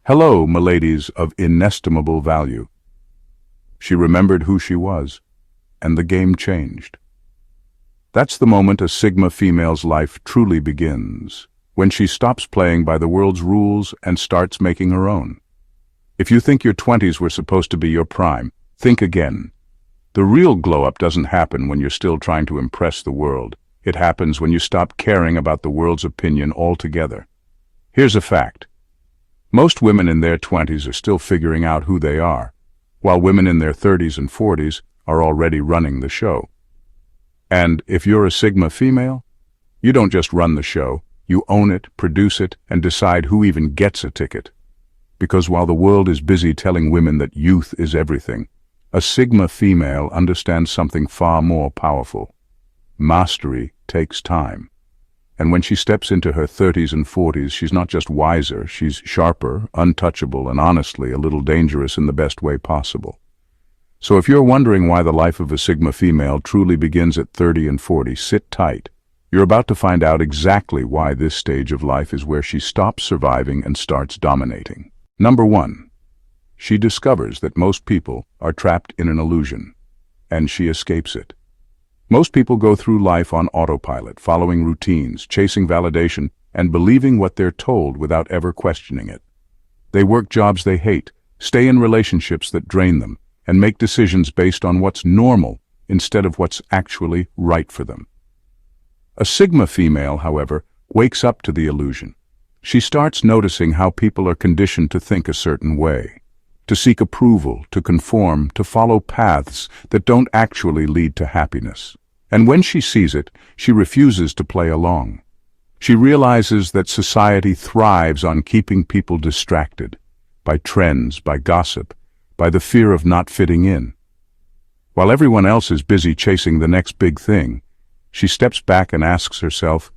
Hello, miladies of inestimable value. She remembered who she was, and the game changed. That's the moment a Sigma female's life truly begins, when she stops playing by the world's rules and starts making her own. If you think your 20s were supposed to be your prime, think again. The real glow-up doesn't happen when you're still trying to impress the world. It happens when you stop caring about the world's opinion altogether. Here's a fact. Most women in their 20s are still figuring out who they are, while women in their 30s and 40s are already running the show. And if you're a Sigma female, you don't just run the show, you own it, produce it, and decide who even gets a ticket. Because while the world is busy telling women that youth is everything, a Sigma female understands something far more powerful. Mastery takes time. And when she steps into her 30s and 40s, she's not just wiser, she's sharper, untouchable, and honestly a little dangerous in the best way possible. So if you're wondering why the life of a Sigma female truly begins at 30 and 40, sit tight. You're about to find out exactly why this stage of life is where she stops surviving and starts dominating. Number 1. She discovers that most people are trapped in an illusion, and she escapes it. Most people go through life on autopilot, following routines, chasing validation, and believing what they're told without ever questioning it. They work jobs they hate, stay in relationships that drain them, and make decisions based on what's normal instead of what's actually right for them. A Sigma female, however, wakes up to the illusion. She starts noticing how people are conditioned to think a certain way, to seek approval, to conform, to follow paths that don't actually lead to happiness. And when she sees it, she refuses to play along. She realizes that society thrives on keeping people distracted, by trends, by gossip, by the fear of not fitting in. While everyone else is busy chasing the next big thing, she steps back and asks herself,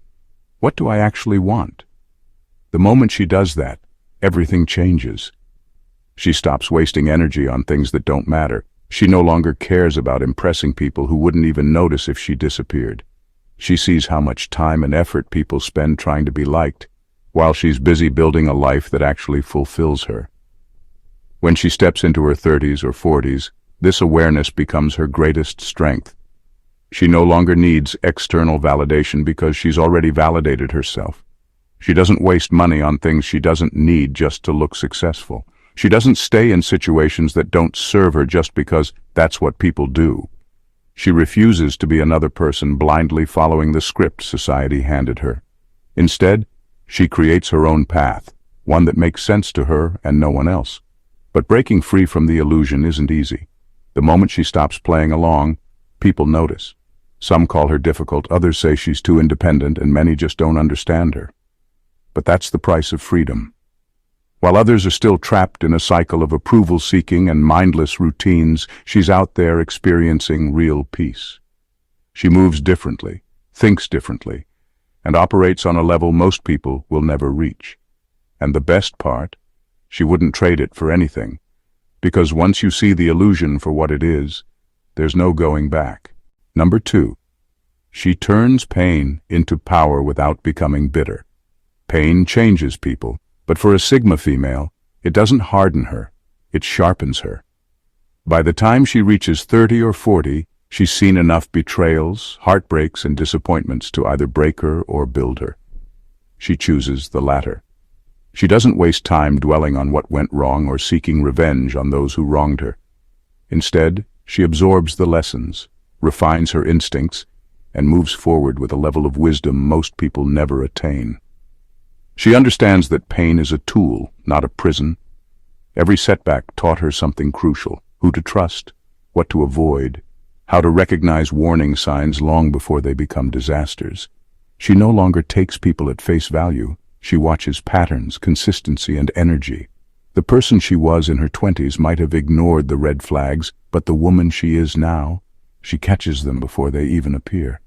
what do I actually want? The moment she does that, everything changes. She stops wasting energy on things that don't matter. She no longer cares about impressing people who wouldn't even notice if she disappeared. She sees how much time and effort people spend trying to be liked, while she's busy building a life that actually fulfills her. When she steps into her 30s or 40s, this awareness becomes her greatest strength. She no longer needs external validation because she's already validated herself. She doesn't waste money on things she doesn't need just to look successful. She doesn't stay in situations that don't serve her just because that's what people do. She refuses to be another person blindly following the script society handed her. Instead, she creates her own path, one that makes sense to her and no one else. But breaking free from the illusion isn't easy. The moment she stops playing along, people notice. Some call her difficult, others say she's too independent, and many just don't understand her. But that's the price of freedom. While others are still trapped in a cycle of approval-seeking and mindless routines, she's out there experiencing real peace. She moves differently, thinks differently, and operates on a level most people will never reach. And the best part, she wouldn't trade it for anything, because once you see the illusion for what it is, there's no going back. Number 2. She turns pain into power without becoming bitter. Pain changes people. But for a Sigma female, it doesn't harden her, it sharpens her. By the time she reaches 30 or 40, she's seen enough betrayals, heartbreaks, and disappointments to either break her or build her. She chooses the latter. She doesn't waste time dwelling on what went wrong or seeking revenge on those who wronged her. Instead, she absorbs the lessons, refines her instincts, and moves forward with a level of wisdom most people never attain. She understands that pain is a tool, not a prison. Every setback taught her something crucial: who to trust, what to avoid, how to recognize warning signs long before they become disasters. She no longer takes people at face value. She watches patterns, consistency, and energy. The person she was in her 20s might have ignored the red flags, but the woman she is now, she catches them before they even appear.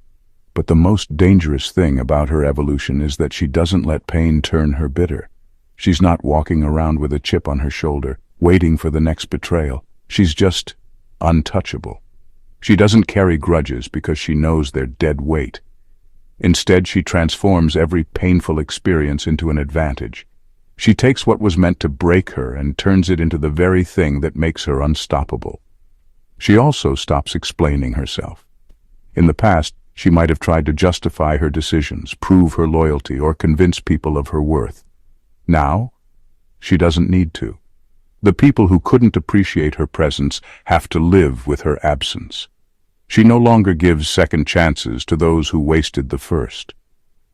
But the most dangerous thing about her evolution is that she doesn't let pain turn her bitter. She's not walking around with a chip on her shoulder, waiting for the next betrayal. She's just untouchable. She doesn't carry grudges because she knows they're dead weight. Instead, she transforms every painful experience into an advantage. She takes what was meant to break her and turns it into the very thing that makes her unstoppable. She also stops explaining herself. In the past, she might have tried to justify her decisions, prove her loyalty, or convince people of her worth. Now, she doesn't need to. The people who couldn't appreciate her presence have to live with her absence. She no longer gives second chances to those who wasted the first.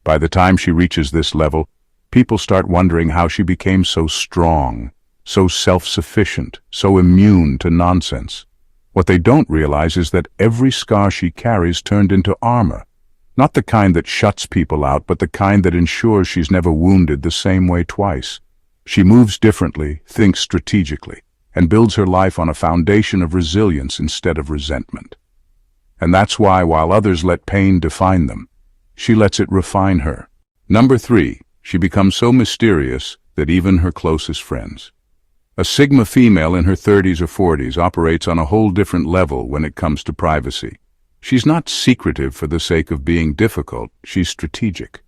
By the time she reaches this level, people start wondering how she became so strong, so self-sufficient, so immune to nonsense. What they don't realize is that every scar she carries turned into armor. Not the kind that shuts people out, but the kind that ensures she's never wounded the same way twice. She moves differently, thinks strategically, and builds her life on a foundation of resilience instead of resentment. And that's why, while others let pain define them, she lets it refine her. Number 3, she becomes so mysterious that even her closest friends. A Sigma female in her 30s or 40s operates on a whole different level when it comes to privacy. She's not secretive for the sake of being difficult, she's strategic.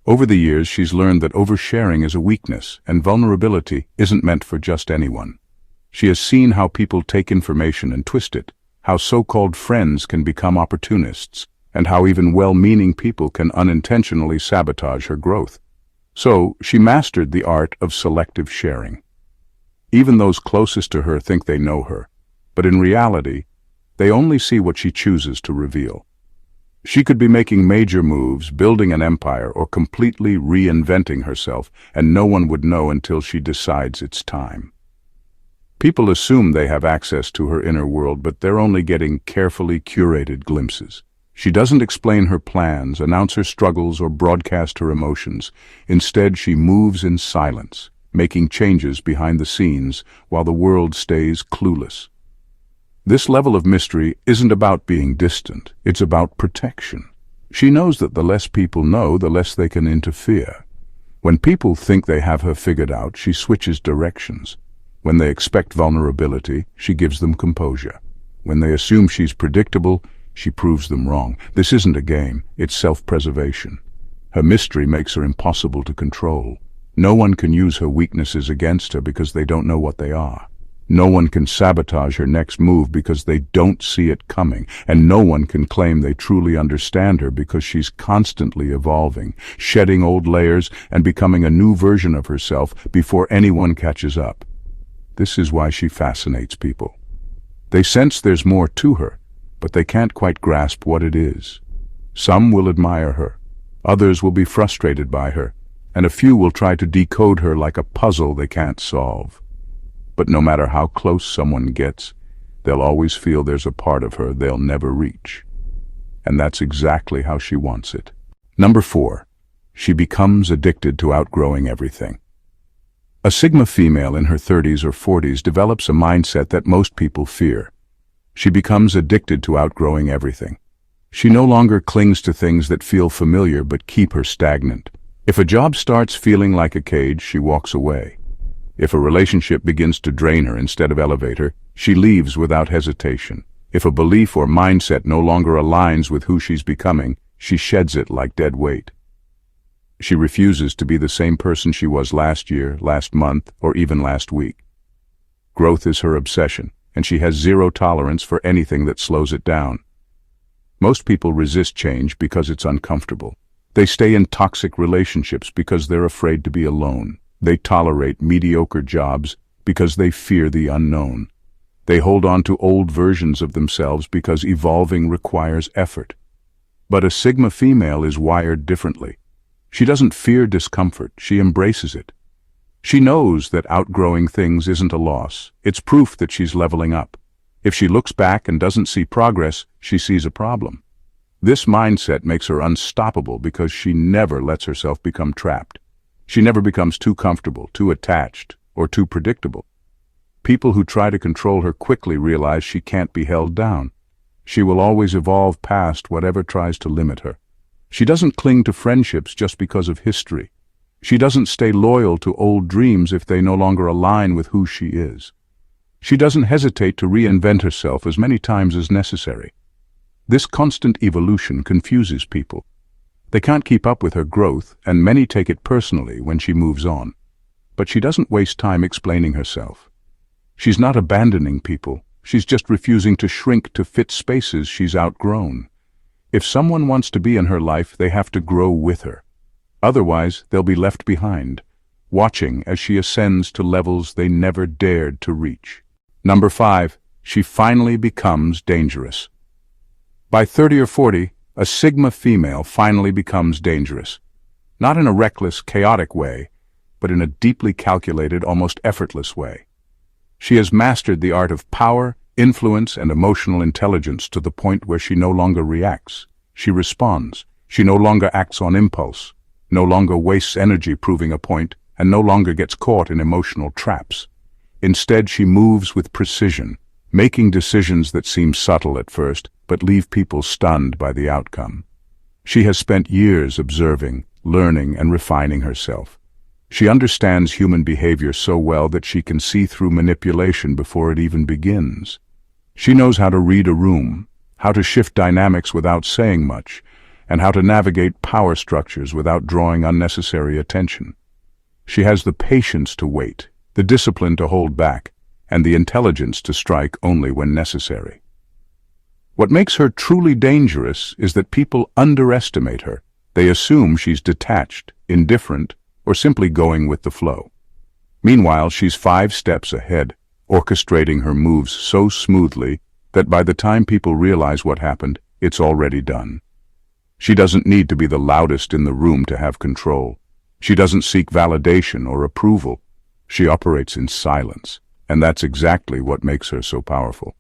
Over the years, she's learned that oversharing is a weakness, and vulnerability isn't meant for just anyone. She has seen how people take information and twist it, how so-called friends can become opportunists, and how even well-meaning people can unintentionally sabotage her growth. So, she mastered the art of selective sharing. Even those closest to her think they know her, but in reality, they only see what she chooses to reveal. She could be making major moves, building an empire, or completely reinventing herself, and no one would know until she decides it's time. People assume they have access to her inner world, but they're only getting carefully curated glimpses. She doesn't explain her plans, announce her struggles, or broadcast her emotions. Instead, she moves in silence, making changes behind the scenes while the world stays clueless. This level of mystery isn't about being distant, it's about protection. She knows that the less people know, the less they can interfere. When people think they have her figured out, she switches directions. When they expect vulnerability, she gives them composure. When they assume she's predictable, she proves them wrong. This isn't a game, it's self-preservation. Her mystery makes her impossible to control. No one can use her weaknesses against her because they don't know what they are. No one can sabotage her next move because they don't see it coming, and no one can claim they truly understand her because she's constantly evolving, shedding old layers and becoming a new version of herself before anyone catches up. This is why she fascinates people. They sense there's more to her, but they can't quite grasp what it is. Some will admire her, others will be frustrated by her, and a few will try to decode her like a puzzle they can't solve. But no matter how close someone gets, they'll always feel there's a part of her they'll never reach. And that's exactly how she wants it. Number 4, she becomes addicted to outgrowing everything. A Sigma female in her 30s or 40s develops a mindset that most people fear. She becomes addicted to outgrowing everything. She no longer clings to things that feel familiar but keep her stagnant. If a job starts feeling like a cage, she walks away. If a relationship begins to drain her instead of elevate her, she leaves without hesitation. If a belief or mindset no longer aligns with who she's becoming, she sheds it like dead weight. She refuses to be the same person she was last year, last month, or even last week. Growth is her obsession, and she has zero tolerance for anything that slows it down. Most people resist change because it's uncomfortable. They stay in toxic relationships because they're afraid to be alone. They tolerate mediocre jobs because they fear the unknown. They hold on to old versions of themselves because evolving requires effort. But a Sigma female is wired differently. She doesn't fear discomfort, she embraces it. She knows that outgrowing things isn't a loss. It's proof that she's leveling up. If she looks back and doesn't see progress, she sees a problem. This mindset makes her unstoppable because she never lets herself become trapped. She never becomes too comfortable, too attached, or too predictable. People who try to control her quickly realize she can't be held down. She will always evolve past whatever tries to limit her. She doesn't cling to friendships just because of history. She doesn't stay loyal to old dreams if they no longer align with who she is. She doesn't hesitate to reinvent herself as many times as necessary. This constant evolution confuses people. They can't keep up with her growth, and many take it personally when she moves on. But she doesn't waste time explaining herself. She's not abandoning people, she's just refusing to shrink to fit spaces she's outgrown. If someone wants to be in her life, they have to grow with her. Otherwise, they'll be left behind, watching as she ascends to levels they never dared to reach. Number 5. She finally becomes dangerous. By 30 or 40, a Sigma female finally becomes dangerous. Not in a reckless, chaotic way, but in a deeply calculated, almost effortless way. She has mastered the art of power, influence, and emotional intelligence to the point where she no longer reacts. She responds. She no longer acts on impulse, no longer wastes energy proving a point, and no longer gets caught in emotional traps. Instead, she moves with precision, making decisions that seem subtle at first, but leave people stunned by the outcome. She has spent years observing, learning, and refining herself. She understands human behavior so well that she can see through manipulation before it even begins. She knows how to read a room, how to shift dynamics without saying much, and how to navigate power structures without drawing unnecessary attention. She has the patience to wait, the discipline to hold back, and the intelligence to strike only when necessary. What makes her truly dangerous is that people underestimate her. They assume she's detached, indifferent, or simply going with the flow. Meanwhile, she's 5 steps ahead, orchestrating her moves so smoothly that by the time people realize what happened, it's already done. She doesn't need to be the loudest in the room to have control. She doesn't seek validation or approval. She operates in silence, and that's exactly what makes her so powerful.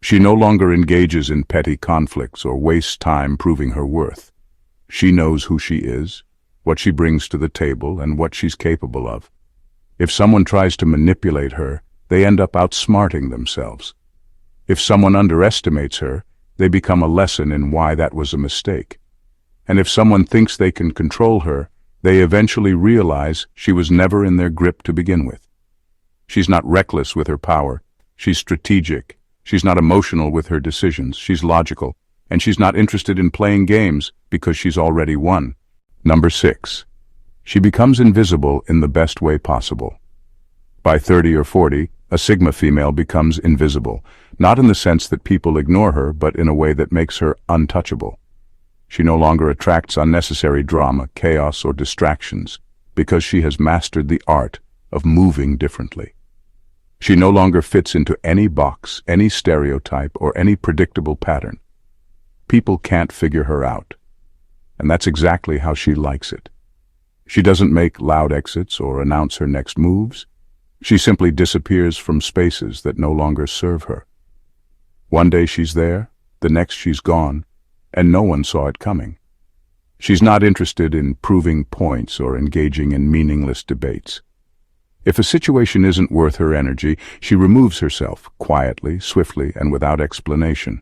She no longer engages in petty conflicts or wastes time proving her worth. She knows who she is, what she brings to the table, and what she's capable of. If someone tries to manipulate her, they end up outsmarting themselves. If someone underestimates her, they become a lesson in why that was a mistake. And if someone thinks they can control her, they eventually realize she was never in their grip to begin with. She's not reckless with her power. She's strategic. She's not emotional with her decisions. She's logical. And she's not interested in playing games because she's already won. Number 6. She becomes invisible in the best way possible. By 30 or 40, a Sigma female becomes invisible, not in the sense that people ignore her, but in a way that makes her untouchable. She no longer attracts unnecessary drama, chaos, or distractions, because she has mastered the art of moving differently. She no longer fits into any box, any stereotype, or any predictable pattern. People can't figure her out. And that's exactly how she likes it. She doesn't make loud exits or announce her next moves. She simply disappears from spaces that no longer serve her. One day she's there, the next she's gone, and no one saw it coming. She's not interested in proving points or engaging in meaningless debates. If a situation isn't worth her energy, she removes herself, quietly, swiftly, and without explanation.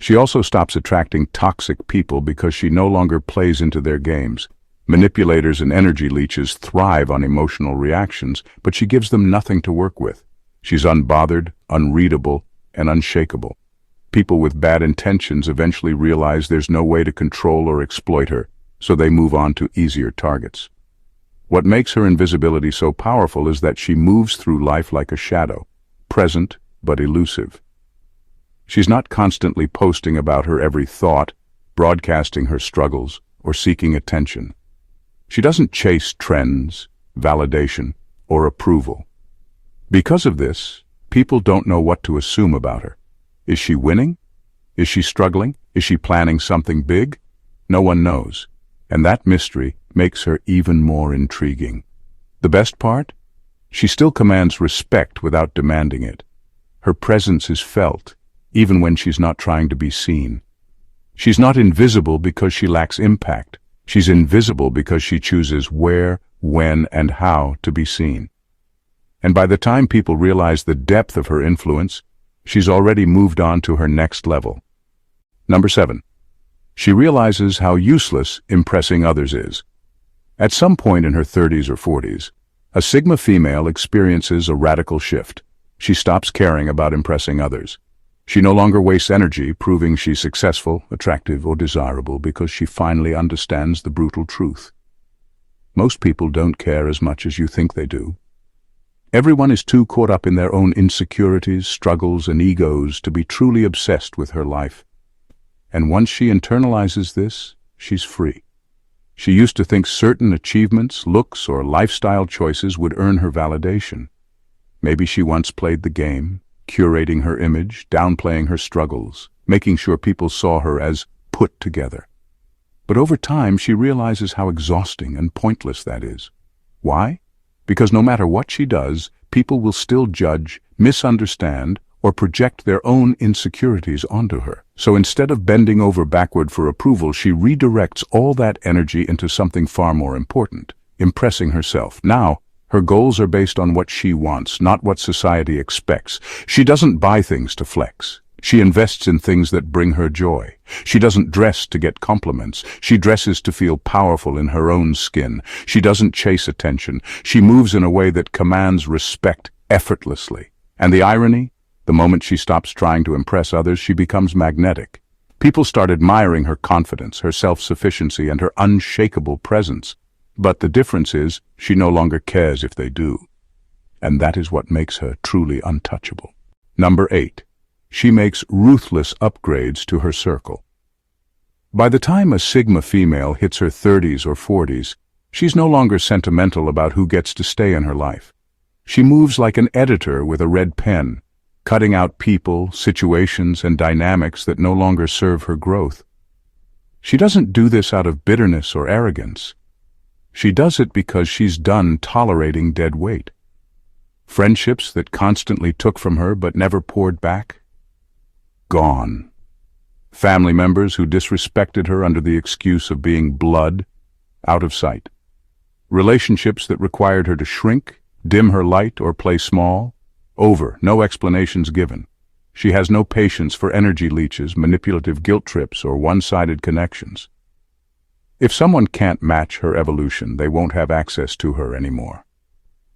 She also stops attracting toxic people because she no longer plays into their games. Manipulators and energy leeches thrive on emotional reactions, but she gives them nothing to work with. She's unbothered, unreadable, and unshakable. People with bad intentions eventually realize there's no way to control or exploit her, so they move on to easier targets. What makes her invisibility so powerful is that she moves through life like a shadow, present but elusive. She's not constantly posting about her every thought, broadcasting her struggles, or seeking attention. She doesn't chase trends, validation, or approval. Because of this, people don't know what to assume about her. Is she winning? Is she struggling? Is she planning something big? No one knows, and that mystery makes her even more intriguing. The best part? She still commands respect without demanding it. Her presence is felt, even when she's not trying to be seen. She's not invisible because she lacks impact. She's invisible because she chooses where, when, and how to be seen. And by the time people realize the depth of her influence, she's already moved on to her next level. Number 7. She realizes how useless impressing others is. At some point in her 30s or 40s, a Sigma female experiences a radical shift. She stops caring about impressing others. She no longer wastes energy proving she's successful, attractive, or desirable because she finally understands the brutal truth. Most people don't care as much as you think they do. Everyone is too caught up in their own insecurities, struggles, and egos to be truly obsessed with her life. And once she internalizes this, she's free. She used to think certain achievements, looks, or lifestyle choices would earn her validation. Maybe she once played the game, curating her image, downplaying her struggles, making sure people saw her as put together. But over time, she realizes how exhausting and pointless that is. Why? Because no matter what she does, people will still judge, misunderstand, or project their own insecurities onto her. So instead of bending over backward for approval, she redirects all that energy into something far more important, impressing herself. Now, her goals are based on what she wants, not what society expects. She doesn't buy things to flex. She invests in things that bring her joy. She doesn't dress to get compliments. She dresses to feel powerful in her own skin. She doesn't chase attention. She moves in a way that commands respect effortlessly. And the irony? The moment she stops trying to impress others, she becomes magnetic. People start admiring her confidence, her self-sufficiency, and her unshakable presence. But the difference is, she no longer cares if they do. And that is what makes her truly untouchable. Number 8. She makes ruthless upgrades to her circle. By the time a Sigma female hits her 30s or 40s, she's no longer sentimental about who gets to stay in her life. She moves like an editor with a red pen, cutting out people, situations, and dynamics that no longer serve her growth. She doesn't do this out of bitterness or arrogance. She does it because she's done tolerating dead weight. Friendships that constantly took from her but never poured back? Gone. Family members who disrespected her under the excuse of being blood? Out of sight. Relationships that required her to shrink, dim her light, or play small? Over, no explanations given. She has no patience for energy leeches, manipulative guilt trips, or one-sided connections. If someone can't match her evolution, they won't have access to her anymore.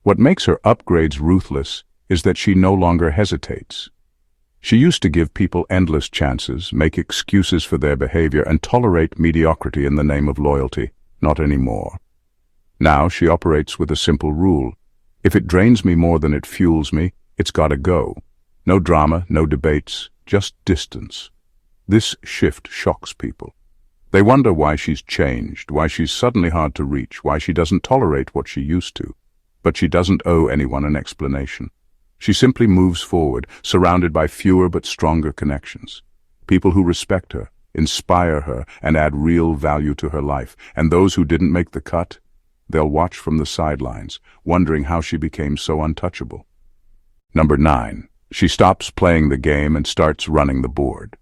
What makes her upgrades ruthless is that she no longer hesitates. She used to give people endless chances, make excuses for their behavior, and tolerate mediocrity in the name of loyalty. Not anymore. Now she operates with a simple rule. If it drains me more than it fuels me, it's gotta go. No drama, no debates, just distance. This shift shocks people. They wonder why she's changed, why she's suddenly hard to reach, why she doesn't tolerate what she used to. But she doesn't owe anyone an explanation. She simply moves forward, surrounded by fewer but stronger connections. People who respect her, inspire her, and add real value to her life. And those who didn't make the cut, they'll watch from the sidelines, wondering how she became so untouchable. Number 9. She stops playing the game and starts running the board.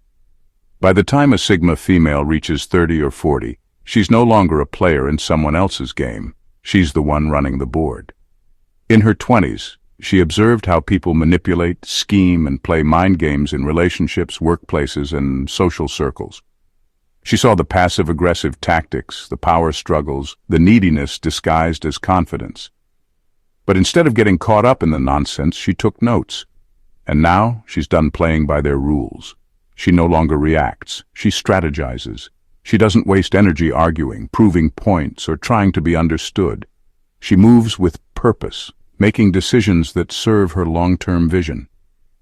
By the time a Sigma female reaches 30 or 40, she's no longer a player in someone else's game. She's the one running the board. In her 20s, she observed how people manipulate, scheme, and play mind games in relationships, workplaces, and social circles. She saw the passive-aggressive tactics, the power struggles, the neediness disguised as confidence. But instead of getting caught up in the nonsense, she took notes. And now she's done playing by their rules. She no longer reacts. She strategizes. She doesn't waste energy arguing, proving points, or trying to be understood. She moves with purpose, making decisions that serve her long-term vision.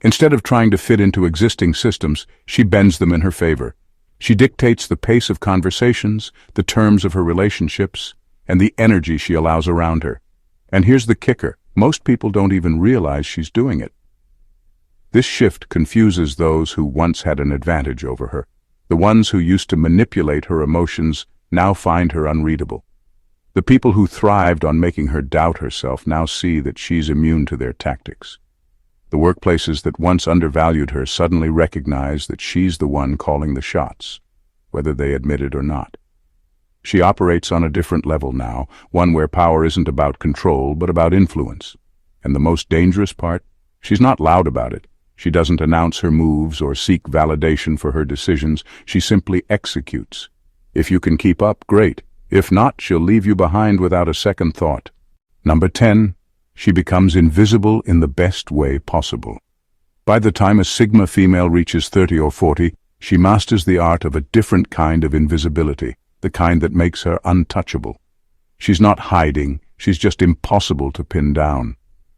Instead of trying to fit into existing systems, she bends them in her favor. She dictates the pace of conversations, the terms of her relationships, and the energy she allows around her. And here's the kicker. Most people don't even realize she's doing it. This shift confuses those who once had an advantage over her. The ones who used to manipulate her emotions now find her unreadable. The people who thrived on making her doubt herself now see that she's immune to their tactics. The workplaces that once undervalued her suddenly recognize that she's the one calling the shots, whether they admit it or not. She operates on a different level now, one where power isn't about control, but about influence. And the most dangerous part? She's not loud about it. She doesn't announce her moves or seek validation for her decisions. She simply executes. If you can keep up, great. If not, she'll leave you behind without a second thought. Number 10. She becomes invisible in the best way possible. By the time a Sigma female reaches 30 or 40, she masters the art of a different kind of invisibility, the kind that makes her untouchable. She's not hiding, she's just impossible to pin down.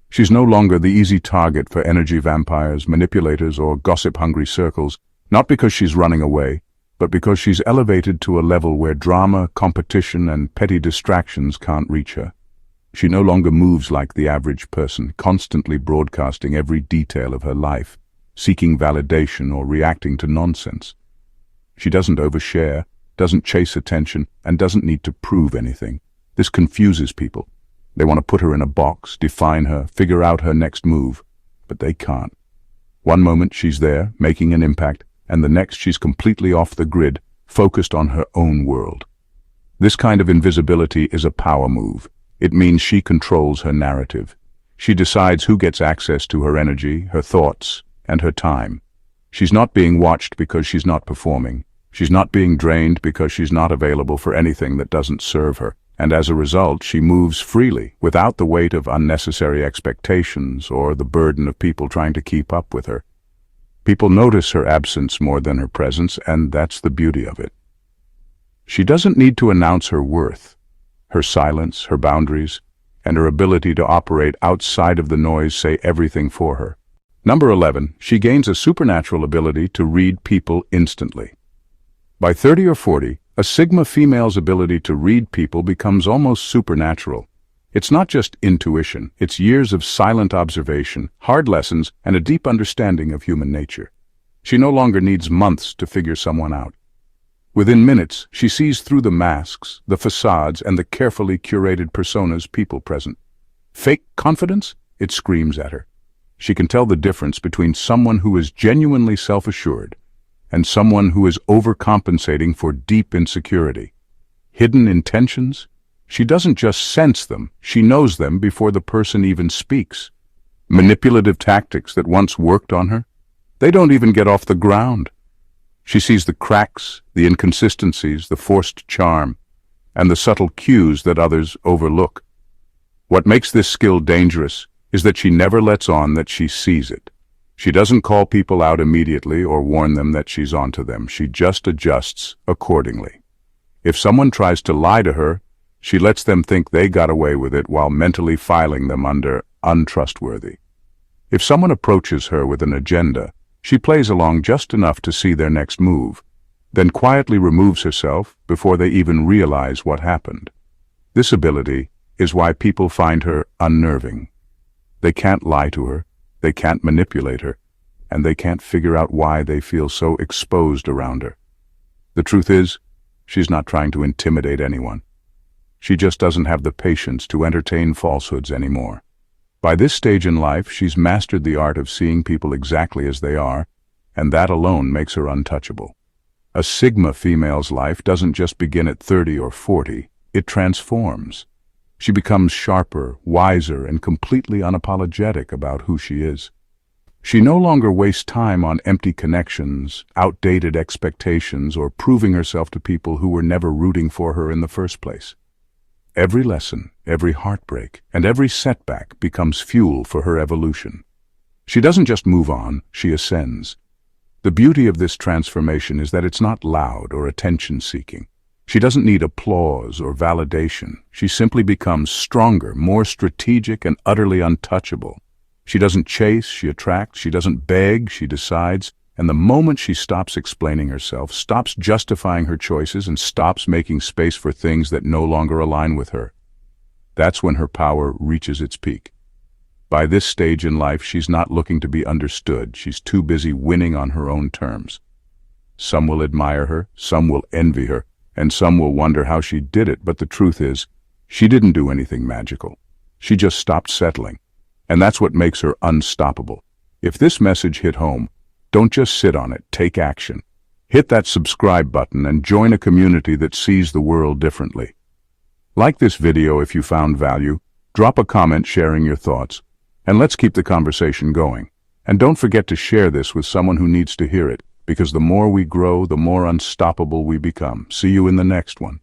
She's no longer the easy target for energy vampires, manipulators, or gossip-hungry circles, not because she's running away, but because she's elevated to a level where drama, competition, and petty distractions can't reach her. She no longer moves like the average person, constantly broadcasting every detail of her life, seeking validation or reacting to nonsense. She doesn't overshare, doesn't chase attention, and doesn't need to prove anything. This confuses people. They want to put her in a box, define her, figure out her next move, but they can't. One moment she's there, making an impact, and the next she's completely off the grid, focused on her own world. This kind of invisibility is a power move. It means she controls her narrative. She decides who gets access to her energy, her thoughts, and her time. She's not being watched because she's not performing. She's not being drained because she's not available for anything that doesn't serve her. And as a result, she moves freely, without the weight of unnecessary expectations or the burden of people trying to keep up with her. People notice her absence more than her presence, and that's the beauty of it. She doesn't need to announce her worth. Her silence, her boundaries, and her ability to operate outside of the noise say everything for her. Number 11, she gains a supernatural ability to read people instantly. By 30 or 40, a Sigma female's ability to read people becomes almost supernatural. It's not just intuition, it's years of silent observation, hard lessons, and a deep understanding of human nature. She no longer needs months to figure someone out. Within minutes, she sees through the masks, the facades, and the carefully curated personas people present. Fake confidence? It screams at her. She can tell the difference between someone who is genuinely self-assured and someone who is overcompensating for deep insecurity. Hidden intentions? She doesn't just sense them, she knows them before the person even speaks. Manipulative tactics that once worked on her? They don't even get off the ground. She sees the cracks, the inconsistencies, the forced charm, and the subtle cues that others overlook. What makes this skill dangerous is that she never lets on that she sees it. She doesn't call people out immediately or warn them that she's onto them. She just adjusts accordingly. If someone tries to lie to her, she lets them think they got away with it while mentally filing them under untrustworthy. If someone approaches her with an agenda, she plays along just enough to see their next move, then quietly removes herself before they even realize what happened. This ability is why people find her unnerving. They can't lie to her, they can't manipulate her, and they can't figure out why they feel so exposed around her. The truth is, she's not trying to intimidate anyone. She just doesn't have the patience to entertain falsehoods anymore. By this stage in life, she's mastered the art of seeing people exactly as they are, and that alone makes her untouchable. A Sigma female's life doesn't just begin at 30 or 40, it transforms. She becomes sharper, wiser, and completely unapologetic about who she is. She no longer wastes time on empty connections, outdated expectations, or proving herself to people who were never rooting for her in the first place. Every lesson, every heartbreak, and every setback becomes fuel for her evolution. She doesn't just move on, she ascends. The beauty of this transformation is that it's not loud or attention-seeking. She doesn't need applause or validation. She simply becomes stronger, more strategic, and utterly untouchable. She doesn't chase, she attracts. She doesn't beg, she decides. And the moment she stops explaining herself, stops justifying her choices, and stops making space for things that no longer align with her, that's when her power reaches its peak. By this stage in life, she's not looking to be understood. She's too busy winning on her own terms. Some will admire her, some will envy her, and some will wonder how she did it, but the truth is, she didn't do anything magical. She just stopped settling. And that's what makes her unstoppable. If this message hit home, don't just sit on it, take action. Hit that subscribe button and join a community that sees the world differently. Like this video if you found value, drop a comment sharing your thoughts, and let's keep the conversation going. And don't forget to share this with someone who needs to hear it, because the more we grow, the more unstoppable we become. See you in the next one.